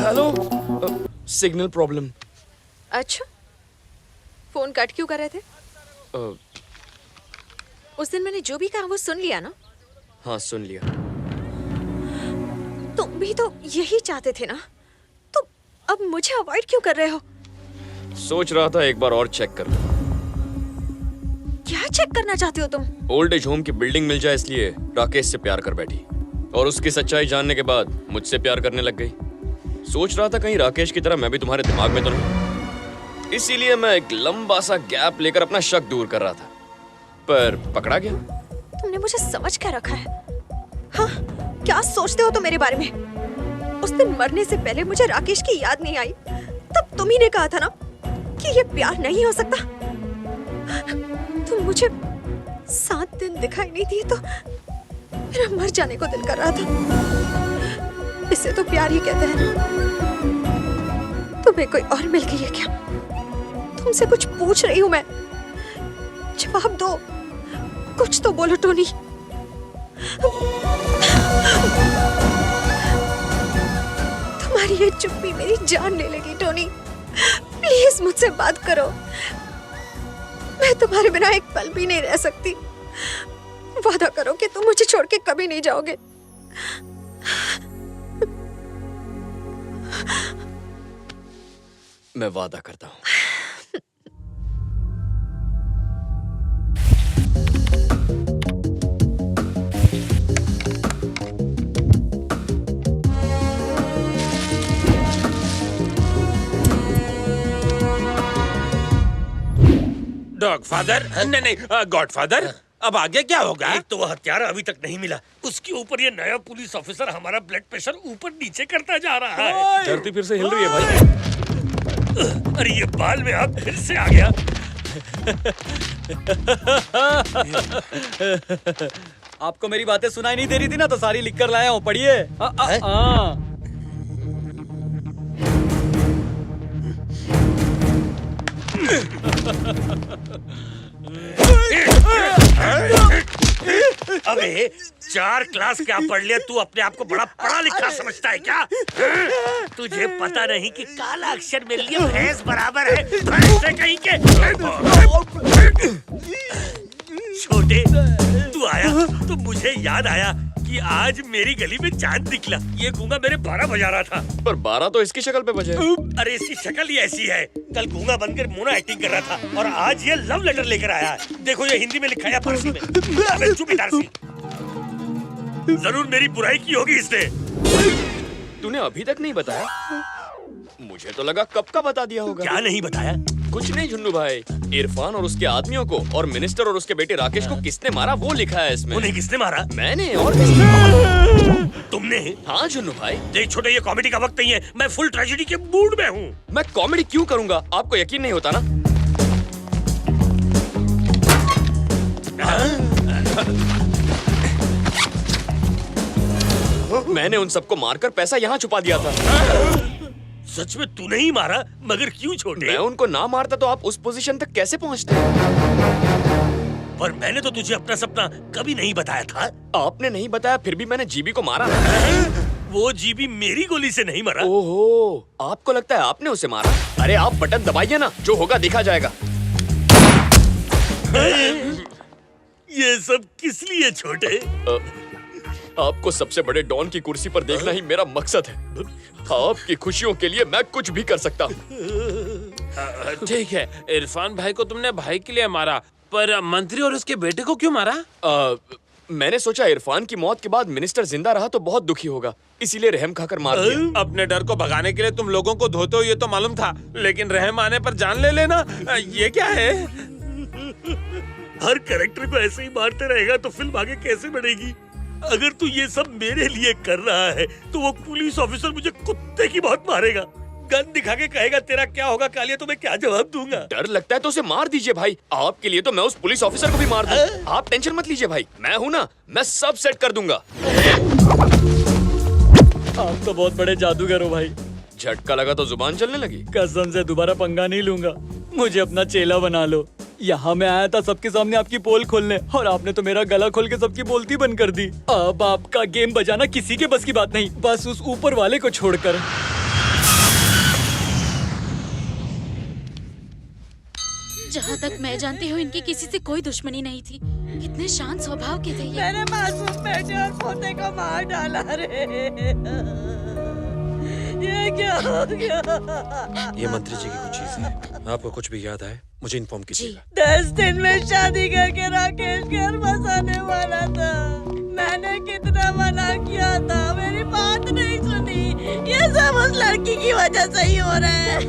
Hello, signal problem. अच्छा, phone cut क्यों कर रहे थे? उस दिन मैंने जो भी कहा वो सुन लिया ना? हाँ, सुन लिया। तुम भी तो यही चाहते थे ना? तो अब मुझे अवॉइड क्यों कर रहे हो? सोच रहा था एक बार और चेक कर लूं। क्या चेक करना चाहते हो तुम? ओल्ड एज होम की बिल्डिंग मिल जाए इसलिए राकेश से प्यार कर बैठी, और उसकी सच्चाई जानने के बाद मुझसे प्यार करने लग गई। सोच रहा था कहीं राकेश की तरह मैं भी तुम्हारे दिमाग में तो नहीं, इसीलिए मैं एक लंबा सा गैप लेकर अपना शक दूर कर रहा था, पर पकड़ा गया। तुमने मुझे समझ क्या रखा है? हाँ, क्या सोचते हो तुम मेरे बारे में? उस दिन मरने से पहले मुझे राकेश की याद नहीं आई, तब तुम ही ने कहा था ना कि ये प्यार नहीं हो सकता। तुम मुझे 7 दिन दिखाई नहीं दिए तो मेरा मर जाने को दिल कर रहा था। इसे तो प्यार ही कहते हैं ना। तुम्हें कोई और मिल गई है क्या? तुमसे कुछ पूछ रही हूँ मैं, जवाब दो, कुछ तो बोलो टोनी। तुम्हारी ये चुप्पी मेरी जान ले लेगी टोनी। प्लीज मुझसे बात करो, मैं तुम्हारे बिना एक पल भी नहीं रह सकती। वादा करो कि तुम मुझे छोड़ के कभी नहीं जाओगे। मैं वादा करता हूँ। डॉगफादर नहीं, गॉडफादर। अब आगे क्या होगा? एक तो वो हत्यारा अभी तक नहीं मिला, उसके ऊपर ये नया पुलिस ऑफिसर हमारा ब्लड प्रेशर ऊपर नीचे करता जा रहा है। धरती फिर से हिल रही है भाई। अरे ये बाल में आप फिर से आ गया। आपको मेरी बातें सुनाई नहीं दे रही थी ना, तो सारी लिख कर लाया हूँ, पढ़िए। अबे 4 क्लास क्या पढ़ लिया तू? अपने आप को बड़ा पढ़ा लिखा समझता है क्या? तुझे पता नहीं कि काला अक्षर मेरे लिए भैंस बराबर है। भैंस से कहीं के छोटे तू आया तो मुझे याद आया कि आज मेरी गली में चांद निकला। ये गूंगा मेरे 12 बजा रहा था। पर 12 तो इसकी शक्ल पे बजे। अरे इसकी शक्ल ही ऐसी है। कल गूंगा बनकर मोना एक्टिंग कर रहा था और आज ये लव लेटर लेकर आया है। देखो ये हिंदी में लिखा है, फारसी में। अबे चुप इटारसी। जरूर मेरी बुराई की होगी इसने। तूने अभी तक नहीं बताया? मुझे तो लगा कब का बता दिया होगा। क्या नहीं बताया? कुछ नहीं झुन्नू भाई, इरफान और उसके आदमियों को और मिनिस्टर और उसके बेटे राकेश को किसने मारा वो लिखा है इसमें। उन्हें किसने मारा? मैंने। और किसने? तुमने? हाँ झुन्नू भाई। देख छोटे, ये कॉमेडी का वक्त नहीं है, मैं फुल ट्रेजेडी के मूड में हूँ। मैं कॉमेडी क्यों करूंगा? आपको यकीन नहीं होता ना? मैंने उन सबको मारकर पैसा यहाँ छुपा दिया था। सच में तूने ही मारा? मगर क्यों छोटे? मैं उनको ना मारता तो आप उस पोजीशन तक कैसे पहुँचते? पर मैंने तो तुझे अपना सपना कभी नहीं बताया था। आपने नहीं बताया, फिर भी मैंने जीबी को मारा। वो जीबी मेरी गोली से नहीं मरा। ओहो, आपको लगता है आपने उसे मारा? अरे आप बटन दबाइए ना, जो होगा देखा जाएगा। ये सब किस लिए छोटे? आपको सबसे बड़े डॉन की कुर्सी पर देखना ही मेरा मकसद है। आपकी खुशियों के लिए मैं कुछ भी कर सकता हूँ। ठीक है, इरफान भाई को तुमने भाई के लिए मारा, पर मंत्री और उसके बेटे को क्यों मारा? मैंने सोचा इरफान की मौत के बाद मिनिस्टर जिंदा रहा तो बहुत दुखी होगा, इसीलिए रहम खाकर मार दिया। अपने डर को भगाने के लिए तुम लोगों को धोते हो ये तो मालूम था, लेकिन रहम आने पर जान ले लेना, ये क्या है? हर कैरेक्टर को ऐसे ही मारते रहेगा तो फिल्म आगे कैसे बढ़ेगी? अगर तू ये सब मेरे लिए कर रहा है तो वो पुलिस ऑफिसर मुझे कुत्ते की बहुत मारेगा। गन दिखा के कहेगा तेरा क्या होगा कालिया, तो मैं क्या जवाब दूंगा? डर लगता है तो उसे मार दीजिए भाई। आपके लिए तो मैं उस पुलिस ऑफिसर को भी मार दूं। आप टेंशन मत लीजिए भाई, मैं हूं ना, मैं सब सेट कर दूंगा। आप तो बहुत बड़े जादूगर हो भाई। झटका लगा तो जुबान चलने लगी। कसम से दोबारा पंगा नहीं लूंगा, मुझे अपना चेला बना लो। यहाँ मैं आया था सबके सामने आपकी पोल खोलने, और आपने तो मेरा गला खोल के सबकी बोलती बंद कर दी। अब आपका गेम बजाना किसी के बस की बात नहीं, बस उस ऊपर वाले को छोड़कर। जहाँ तक मैं जानती हूँ इनकी किसी से कोई दुश्मनी नहीं थी। कितने शांत स्वभाव के थे ये। मेरे मासूम बेटे और पोते को मार डाला रे। ये क्या हो गया? ये मंत्री जी की कुछ चीज है, आपको कुछ भी याद आए मुझे इन्फॉर्म कीजिएगा। 10 दिन में शादी करके राकेश घर बसाने वाला था। मैंने कितना मना किया था, मेरी बात नहीं सुनी। ये सब उस लड़की की वजह से ही हो रहा है।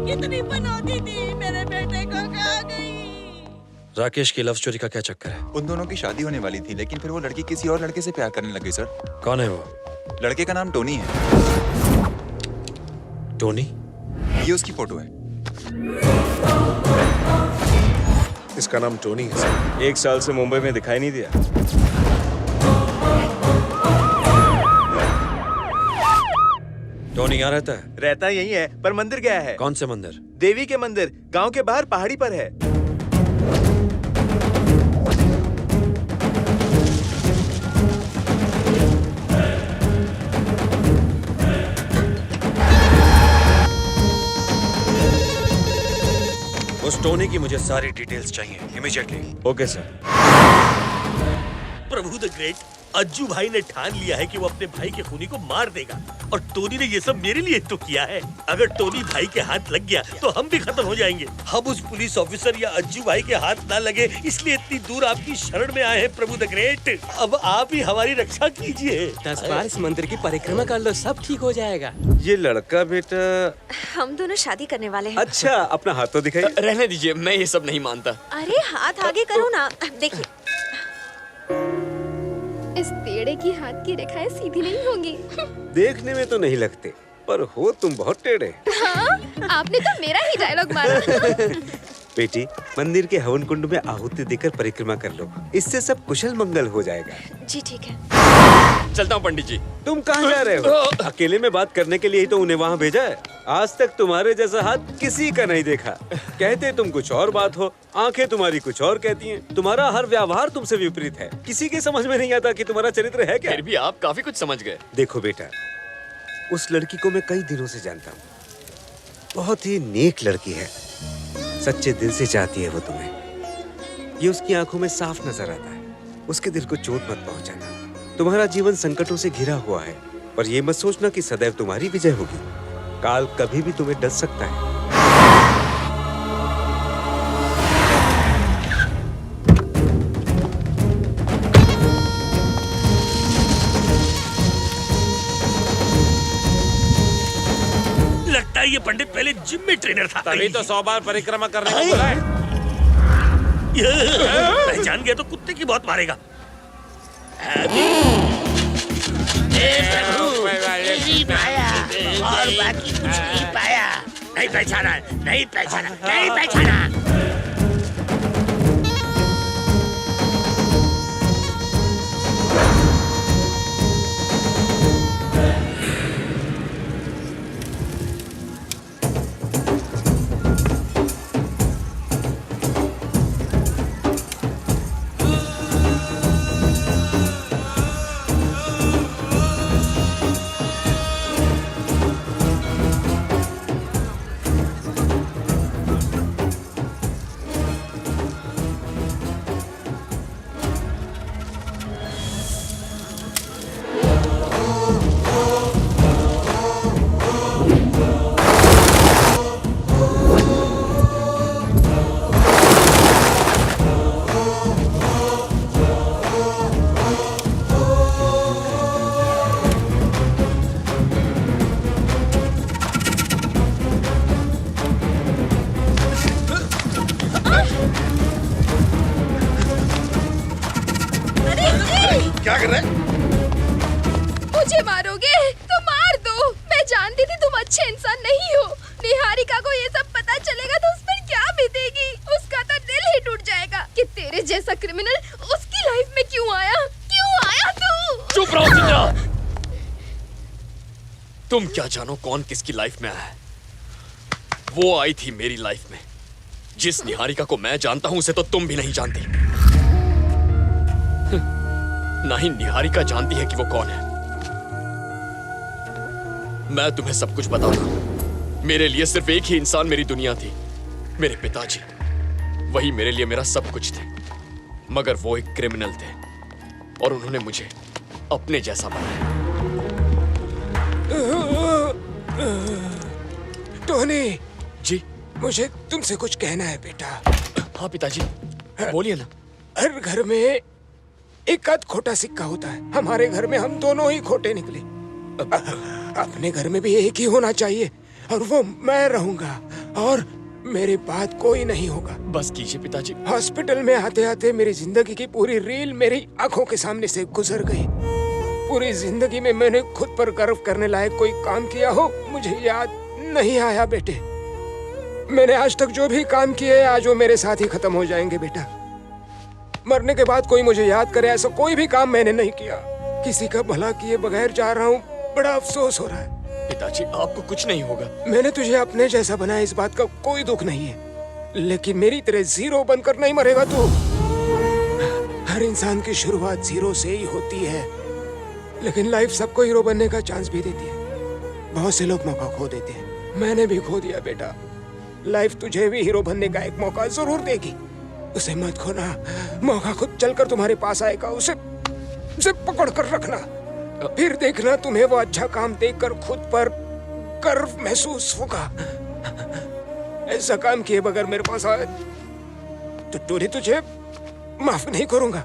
कितनी बनौती थी, मेरे बेटे को कहाँ गई? राकेश की लव स्टोरी का क्या चक्कर है? उन दोनों की शादी होने वाली थी, लेकिन फिर वो लड़की किसी और लड़के से प्यार करने लगी सर। कौन है वो? लड़के का नाम टोनी है। टोनी? ये उसकी फोटो है। इसका नाम टोनी है सर। 1 साल से मुंबई में दिखाई नहीं दिया। टोनी यहाँ रहता है? रहता यही है, पर मंदिर गया है। कौन से मंदिर? देवी के मंदिर, गांव के बाहर पहाड़ी पर है। उस टोनी की मुझे सारी डिटेल्स चाहिए immediately. Okay sir. Prabhu the great, Ajju भाई ने ठान लिया है कि वो अपने भाई के खूनी को मार देगा, और टोनी ने ये सब मेरे लिए तो किया है। अगर टोनी भाई के हाथ लग गया तो हम भी खत्म हो जाएंगे। हम उस पुलिस ऑफिसर या अज्जू भाई के हाथ ना लगे, इसलिए इतनी दूर आपकी शरण में आए हैं प्रभु द ग्रेट। अब आप ही हमारी रक्षा कीजिए। 10 बार इस मंदिर की परिक्रमा कर लो, सब ठीक हो जाएगा। ये लड़का बेटा। हम दोनों शादी करने वाले हैं। अच्छा, अपना हाथ तो दिखाइए। रहने दीजिए, मैं ये सब नहीं मानता। अरे हाथ आगे करो ना। देखिए, इस टेढ़े की हाथ की रेखाएं सीधी नहीं होंगी। देखने में तो नहीं लगते, पर हो तुम बहुत टेढ़े। हाँ, आपने तो मेरा ही डायलॉग मारा। बेटी, मंदिर के हवन कुंड में आहुति देकर परिक्रमा कर लो, इससे सब कुशल मंगल हो जाएगा। जी ठीक है। चलता हूँ पंडित जी। तुम कहाँ जा रहे हो? अकेले में बात करने के लिए ही तो उन्हें वहाँ भेजा है। आज तक तुम्हारे जैसा हाथ किसी का नहीं देखा। कहते तुम कुछ और बात हो, आंखें तुम्हारी कुछ और कहती हैं। तुम्हारा हर व्यवहार तुमसे विपरीत है। किसी के समझ में नहीं आता कि तुम्हारा चरित्र है क्या। फिर भी आप काफी कुछ समझ गए। देखो बेटा, उस लड़की को मैं कई दिनों से जानता हूँ। बहुत ही नेक लड़की है, सच्चे दिल से चाहती है वो तुम्हें। ये उसकी आंखों में साफ नजर आता है। उसके दिल को चोट मत पहुंचाना। तुम्हारा जीवन संकटों से घिरा हुआ है, पर ये मत सोचना कि सदैव तुम्हारी विजय होगी। काल कभी भी तुम्हें डस सकता है। लगता है ये पंडित पहले जिम में ट्रेनर था। तभी तो 100 बार परिक्रमा करने को बोला है। पहचान गया तो कुत्ते की बहुत मारेगा। और बाकी कुछ नहीं पाया। नहीं पहचाना, नहीं पहचाना, नहीं पहचाना। मुझे मारोगे तो मार दो। मैं जानती थी तुम अच्छे इंसान नहीं हो। निहारिका को ये सब पता चलेगा तो उस पर क्या बीतेगी। उसका तो दिल ही टूट जाएगा कि तेरे जैसा क्रिमिनल उसकी लाइफ में क्यों आया। क्यों आया तू? चुप रहो चित्रा। तुम क्या जानो कौन किसकी लाइफ में आया है। वो आई थी मेरी लाइफ में। जिस निहारिका को मैं जानता हूं उसे तो तुम भी नहीं जानती। ना ही निहारिका जानती है कि वो कौन है। मैं तुम्हें सब कुछ बताऊंगा। मेरे लिए सिर्फ एक ही इंसान मेरी दुनिया थी, मेरे पिताजी। वही मेरे लिए मेरा सब कुछ थे। मगर वो एक क्रिमिनल थे और उन्होंने मुझे अपने जैसा बनाया। टोनी जी, मुझे तुमसे कुछ कहना है बेटा। हाँ पिताजी, बोलिए ना। हर घर में एक आध खोटा सिक्का होता है। हमारे घर में हम दोनों ही खोटे निकले। अपने घर में भी एक ही होना चाहिए और वो मैं रहूंगा और मेरे बाद कोई नहीं होगा। बस कीजिए पिताजी। हॉस्पिटल में आते आते मेरी जिंदगी की पूरी रील मेरी आंखों के सामने से गुजर गई। पूरी जिंदगी में मैंने खुद पर गर्व करने लायक कोई काम किया हो मुझे याद नहीं आया बेटे। मैंने आज तक जो भी काम किए आज वो मेरे साथ ही खत्म हो जाएंगे बेटा। मरने के बाद कोई मुझे याद करे ऐसा कोई भी काम मैंने नहीं किया। किसी का भला किए बगैर जा रहा हूँ। बड़ा अफसोस हो रहा है। पिताजी आपको कुछ नहीं होगा। मैंने तुझे अपने जैसा बनाया, इस बात का कोई दुख नहीं है। लेकिन मेरी तरह जीरो बनकर नहीं मरेगा तू। हर इंसान की शुरुआत जीरो से ही होती है, लेकिन लाइफ सबको हीरो बनने का चांस भी देती है। बहुत से लोग मौका खो देते हैं, मैंने भी खो दिया बेटा। लाइफ तुझे भी हीरो बनने का एक मौका जरूर देगी, उसे मत खोना। मौका खुद चलकर तुम्हारे पास आएगा, उसे पकड़ कर रखना। फिर देखना तुम्हें वो अच्छा काम देखकर खुद पर गर्व महसूस होगा। ऐसा काम किए बगैर मेरे पास आए तो टोनी तुझे माफ नहीं करूंगा।